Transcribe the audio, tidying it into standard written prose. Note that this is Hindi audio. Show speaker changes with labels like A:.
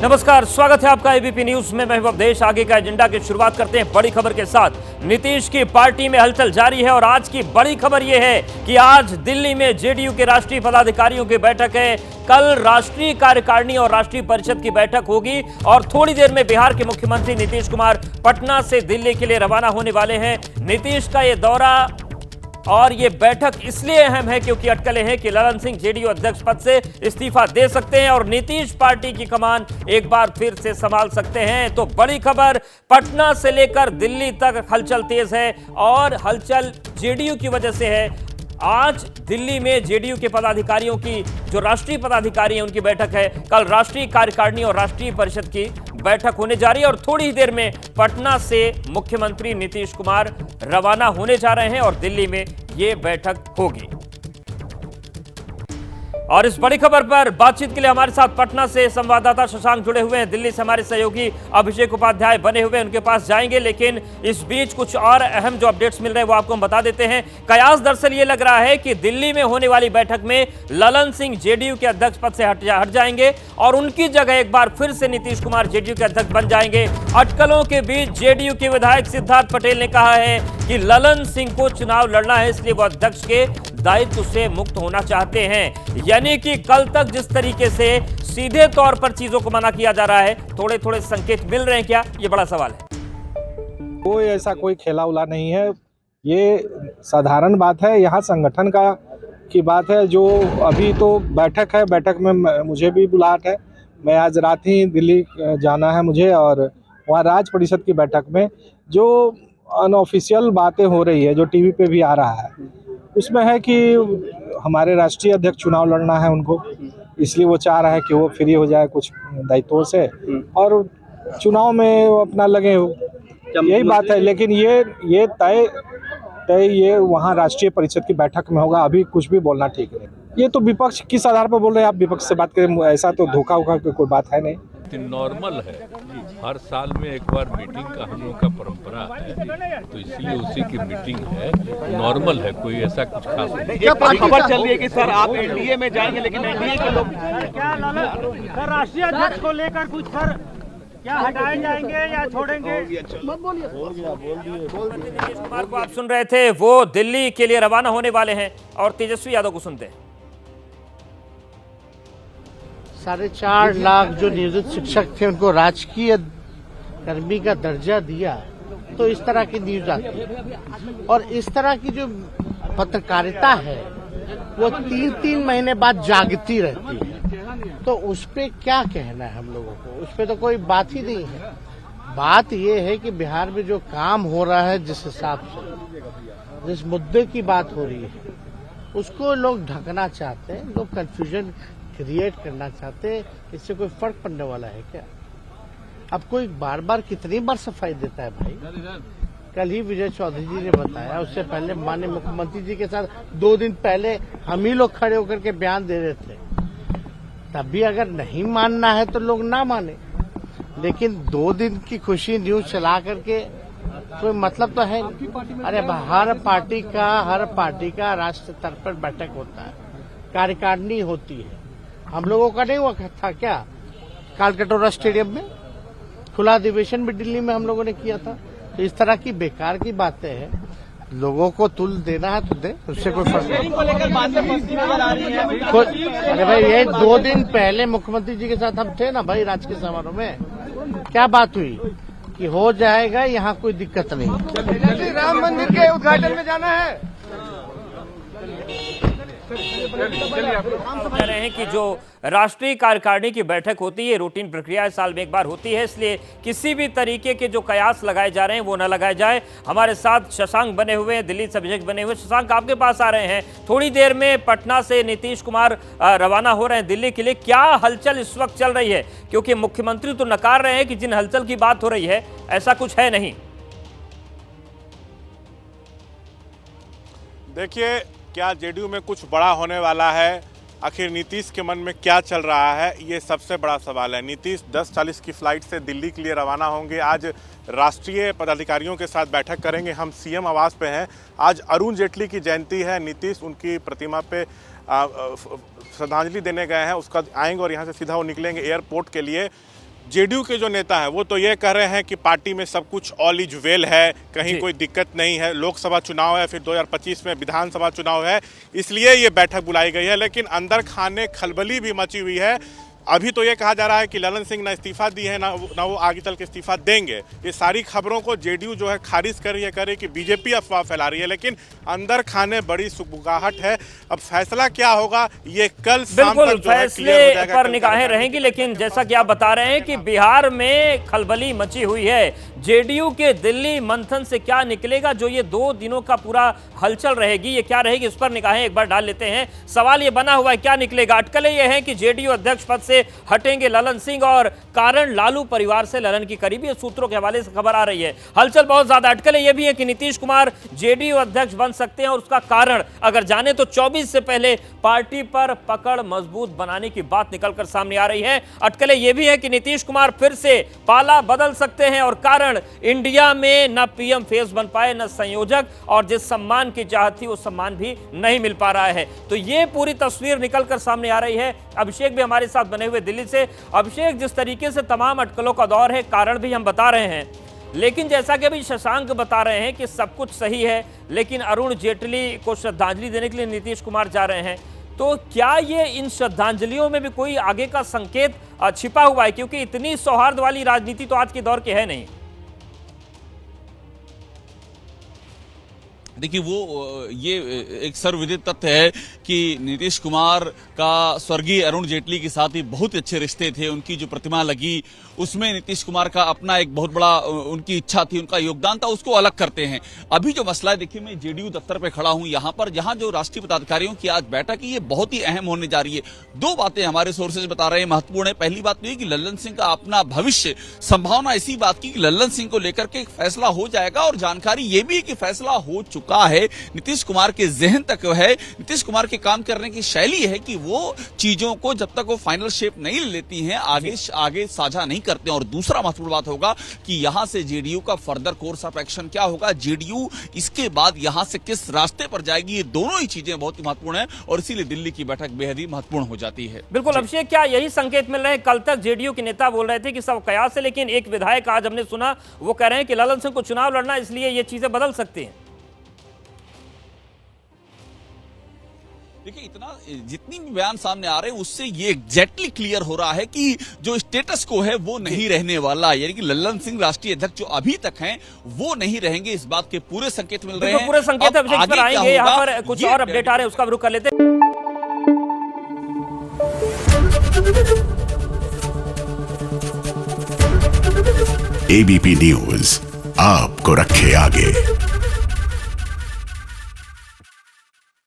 A: नमस्कार, स्वागत है आपका एबीपी न्यूज में। मैं अवधेश। आगे का एजेंडा की शुरुआत करते हैं बड़ी खबर के साथ। नीतीश की पार्टी में हलचल जारी है और आज की बड़ी खबर यह है कि आज दिल्ली में जेडीयू के राष्ट्रीय पदाधिकारियों की बैठक है। कल राष्ट्रीय कार्यकारिणी और राष्ट्रीय परिषद की बैठक होगी और थोड़ी देर में बिहार के मुख्यमंत्री नीतीश कुमार पटना से दिल्ली के लिए रवाना होने वाले हैं। नीतीश का यह दौरा और ये बैठक इसलिए अहम है क्योंकि अटकलें हैं कि ललन सिंह जेडीयू अध्यक्ष पद से इस्तीफा दे सकते हैं और नीतीश पार्टी की कमान एक बार फिर से संभाल सकते हैं। तो बड़ी खबर, पटना से लेकर दिल्ली तक हलचल तेज है और हलचल जेडीयू की वजह से है। आज दिल्ली में जेडीयू के पदाधिकारियों की, जो राष्ट्रीय पदाधिकारी हैं, उनकी बैठक है। कल राष्ट्रीय कार्यकारिणी और राष्ट्रीय परिषद की बैठक होने जा रही है और थोड़ी ही देर में पटना से मुख्यमंत्री नीतीश कुमार रवाना होने जा रहे हैं और दिल्ली में यह बैठक होगी। और इस बड़ी खबर पर बातचीत के लिए हमारे साथ पटना से संवाददाता शशांक जुड़े हुए हैं। दिल्ली से हमारे सहयोगी अभिषेक उपाध्याय बने हुए हैं, उनके पास जाएंगे, लेकिन इस बीच कुछ और अहम जो अपडेट्स मिल रहे हैं वो आपको हम बता देते हैं। कयास दरअसल ये लग रहा है कि दिल्ली में होने वाली बैठक में ललन सिंह जेडीयू के अध्यक्ष पद से हट जाएंगे और उनकी जगह एक बार फिर से नीतीश कुमार जेडीयू के अध्यक्ष बन जाएंगे। अटकलों के बीच जेडीयू के विधायक सिद्धार्थ पटेल ने कहा है कि ललन सिंह को चुनाव लड़ना है, इसलिए वो अध्यक्ष के दायित्व से मुक्त होना चाहते हैं। यानी कि कल तक जिस तरीके से सीधे तौर पर चीजों को मना किया जा रहा है, थोड़े थोड़े संकेत मिल रहे हैं क्या? ये बड़ा सवाल है।
B: कोई ऐसा कोई खेला उला नहीं है, ये साधारण बात है। यहाँ संगठन की बात है। जो अभी तो बैठक है, बैठक में मुझे भी बुलाहट है। मैं आज रात ही दिल्ली जाना है मुझे और वहाँ राज्य परिषद की बैठक में जो अनऑफिशियल बातें हो रही है, जो टीवी पे भी आ रहा है, उसमें है कि हमारे राष्ट्रीय अध्यक्ष चुनाव लड़ना है उनको, इसलिए वो चाह रहा है कि वो फ्री हो जाए कुछ दायित्वों से और चुनाव में वो अपना लगे हो, यही बात है। लेकिन ये तय ये वहाँ राष्ट्रीय परिषद की बैठक में होगा। अभी कुछ भी बोलना ठीक नहीं। ये तो विपक्ष किस आधार पर बोल रहे हैं आप? विपक्ष से बात करें, ऐसा तो धोखा वोखा की कोई बात है नहीं।
C: नॉर्मल है, हर साल में एक बार मीटिंग का हम लोग का परंपरा है, तो इसलिए उसी की मीटिंग है। नॉर्मल है, कोई ऐसा कुछ खास नहीं।
D: क्या खबर चल रही है कि सर आप एनडीए में जाएंगे, लेकिन एनडीए के लोग क्या सर राष्ट्रीय अध्यक्ष को लेकर कुछ सर क्या हटाए जाएंगे या छोड़ेंगे? मत बोलिए।
A: नीतीश कुमार को आप सुन रहे थे, वो दिल्ली के लिए रवाना होने वाले हैं और तेजस्वी यादव को सुनते हैं।
E: 4.5 लाख जो नियोजित शिक्षक थे उनको राजकीय कर्मी का दर्जा दिया, तो इस तरह की न्यूज आती है। और इस तरह की जो पत्रकारिता है वो 3-3 महीने बाद जागती रहती है। तो उस पे क्या कहना है हम लोगों को? उस पे तो कोई बात ही नहीं है। बात ये है कि बिहार में जो काम हो रहा है, जिस हिसाब से जिस मुद्दे की बात हो रही है, उसको लोग ढकना चाहते हैं, लोग कंफ्यूजन क्रिएट करना चाहते हैं। इससे कोई फर्क पड़ने वाला है क्या? अब कोई बार बार कितनी बार सफाई देता है भाई? कल ही विजय चौधरी जी ने बताया, उससे पहले माननीय मुख्यमंत्री जी के साथ 2 दिन पहले हम ही लोग खड़े होकर के बयान दे रहे थे। तब भी अगर नहीं मानना है तो लोग ना माने, लेकिन 2 दिन की खुशी न्यूज चला करके कोई मतलब तो है नहीं। अरे हर पार्टी का राष्ट्र स्तर पर बैठक होता है, कार्यकारिणी होती है। हम लोगों का नहीं हुआ था क्या? कालकटोरा स्टेडियम में खुला अधिवेशन भी दिल्ली में हम लोगों ने किया था। तो इस तरह की बेकार की बातें हैं। लोगों को तुल देना है तो दे, उससे कोई फर्क नहीं। अरे भाई, ये 2 दिन पहले मुख्यमंत्री जी के साथ हम थे ना भाई राजकीय समारोह में। क्या बात हुई कि हो जाएगा, यहाँ कोई दिक्कत नहीं।
D: राम मंदिर के उद्घाटन में जाना है।
A: कह रहे हैं कि जो राष्ट्रीय कार्यकारिणी की बैठक होती है, रूटीन प्रक्रिया साल में एक बार होती है, इसलिए किसी भी तरीके के जो कयास लगाए जा रहे हैं वो न लगाए जाए। हमारे साथ शशांक बने हुए हैं, दिल्ली से अभिषेक बने हुए। शशांक, आपके पास आ रहे हैं। थोड़ी देर में पटना से नीतीश कुमार रवाना हो रहे हैं दिल्ली के लिए। क्या हलचल इस वक्त चल रही है? क्योंकि मुख्यमंत्री तो नकार रहे हैं कि जिन हलचल की बात हो रही है ऐसा कुछ है नहीं।
F: देखिए, क्या जेडीयू में कुछ बड़ा होने वाला है? आखिर नीतीश के मन में क्या चल रहा है, ये सबसे बड़ा सवाल है। नीतीश 10:40 की फ्लाइट से दिल्ली के लिए रवाना होंगे। आज राष्ट्रीय पदाधिकारियों के साथ बैठक करेंगे। हम सीएम आवास पे हैं। आज अरुण जेटली की जयंती है। नीतीश उनकी प्रतिमा पे श्रद्धांजलि देने गए हैं, उसका आएंगे और यहाँ से सीधा वो निकलेंगे एयरपोर्ट के लिए। जेडीयू के जो नेता हैं वो तो ये कह रहे हैं कि पार्टी में सब कुछ ऑल इज वेल है, कहीं कोई दिक्कत नहीं है, लोकसभा चुनाव है, फिर 2025 में विधानसभा चुनाव है, इसलिए ये बैठक बुलाई गई है। लेकिन अंदर खाने खलबली भी मची हुई है। अभी तो ये कहा जा रहा है कि ललन सिंह ना इस्तीफा दिए हैं, ना वो आगे चल के इस्तीफा देंगे। ये सारी खबरों को जेडीयू जो है खारिज कर रही है, कह रही है कि बीजेपी अफवाह फैला रही है, लेकिन अंदर खाने बड़ी सुगबुगाहट है। अब फैसला क्या होगा ये कल शाम तक जो है क्लियर हो जाएगा।
A: पर निगाहें रहेंगी, लेकिन जैसा कि आप बता रहे हैं कि बिहार में खलबली मची हुई है, जेडीयू के दिल्ली मंथन से क्या निकलेगा, जो ये 2 दिनों का पूरा हलचल रहेगी, ये क्या रहेगी, इस पर निगाहें एक बार डाल लेते हैं। सवाल ये बना हुआ है क्या निकलेगा। अटकलें ये हैं कि जेडीयू अध्यक्ष पद से हटेंगे ललन सिंह, और कारण लालू परिवार से ललन की करीबी सूत्रों के हवाले से खबर आ रही है। हलचल बहुत ज्यादा। अटकलें ये भी है कि नीतीश कुमार जेडीयू अध्यक्ष बन सकते हैं, और उसका कारण अगर जाने तो 24 से पहले पार्टी पर पकड़ मजबूत बनाने की बात निकलकर सामने आ रही है। अटकलें ये भी है कि नीतीश कुमार फिर से पाला बदल सकते हैं, और कारण इंडिया में न पीएम फेस बन पाए, न संयोजक, और जिस सम्मान की चाहत थी वो सम्मान भी नहीं मिल पा रहा है। तो ये पूरी तस्वीर निकलकर सामने आ रही है। अभिषेक भी हमारे साथ बने हुए दिल्ली से। अभिषेक, जिस तरीके से तमाम अटकलों का दौर है, कारण भी हम बता रहे हैं, लेकिन जैसा कि अभी शशांक बता रहे हैं कि सब कुछ सही है, लेकिन अरुण जेटली को श्रद्धांजलि देने के लिए नीतीश कुमार जा रहे हैं, तो क्या ये इन श्रद्धांजलियों में भी कोई आगे का संकेत छिपा हुआ है? क्योंकि इतनी सौहार्द वाली राजनीति तो आज के दौर की है नहीं।
G: देखिए, वो ये एक सर्वविदित तथ्य है कि नीतीश कुमार का स्वर्गीय अरुण जेटली के साथ ही बहुत अच्छे रिश्ते थे। उनकी जो प्रतिमा लगी उसमें नीतीश कुमार का अपना एक बहुत बड़ा उनकी इच्छा थी, उनका योगदान था, उसको अलग करते हैं। अभी जो मसला है, देखिए मैं जेडीयू दफ्तर पे खड़ा हूं, यहाँ पर जहां जो राष्ट्रीय पदाधिकारियों की आज बैठक है, ये बहुत ही अहम होने जा रही है। 2 बातें हमारे सोर्सेज बता रहे हैं महत्वपूर्ण है। पहली बात ये कि ललन सिंह का अपना भविष्य, संभावना इसी बात की कि ललन सिंह को लेकर के एक फैसला हो जाएगा, और जानकारी ये भी है कि फैसला हो चुका है, नीतीश कुमार के जहन तक है। नीतीश कुमार के काम करने की शैली है कि वो चीजों को जब तक वो फाइनल शेप नहीं लेती हैं आगे साझा नहीं करते हैं। और दूसरा महत्वपूर्ण बात होगा कि यहां से जेडीयू का फर्दर कोर्स ऑफ एक्शन क्या होगा, जेडीयू इसके बाद यहां से किस रास्ते पर जाएगी, ये दोनों ही चीजें बहुत ही महत्वपूर्ण है, और इसीलिए दिल्ली की बैठक बेहद ही महत्वपूर्ण हो जाती है।
A: बिल्कुल अभिषेक, क्या यही संकेत मिल रहे हैं? कल तक जेडीयू के नेता बोल रहे थे कि सब कयास है, लेकिन एक विधायक आज हमने सुना वो कह रहे हैं कि ललन सिंह को चुनाव लड़ना, इसलिए ये चीजें बदल सकती हैं।
G: देखिए, इतना जितनी भी बयान सामने आ रहे हैं उससे ये एग्जैक्टली क्लियर हो रहा है कि जो स्टेटस को है वो नहीं रहने वाला, यानी कि ललन सिंह राष्ट्रीय अध्यक्ष जो अभी तक हैं वो नहीं रहेंगे। इस बात के पूरे संकेत मिल रहे हैं।
A: पूरे संकेत अभिषेक पर आएंगे, यहाँ पर कुछ और अपडेट आ रहे हैं, उसका रुख कर लेते हैं।
H: एबीपी न्यूज आपको रखे आगे।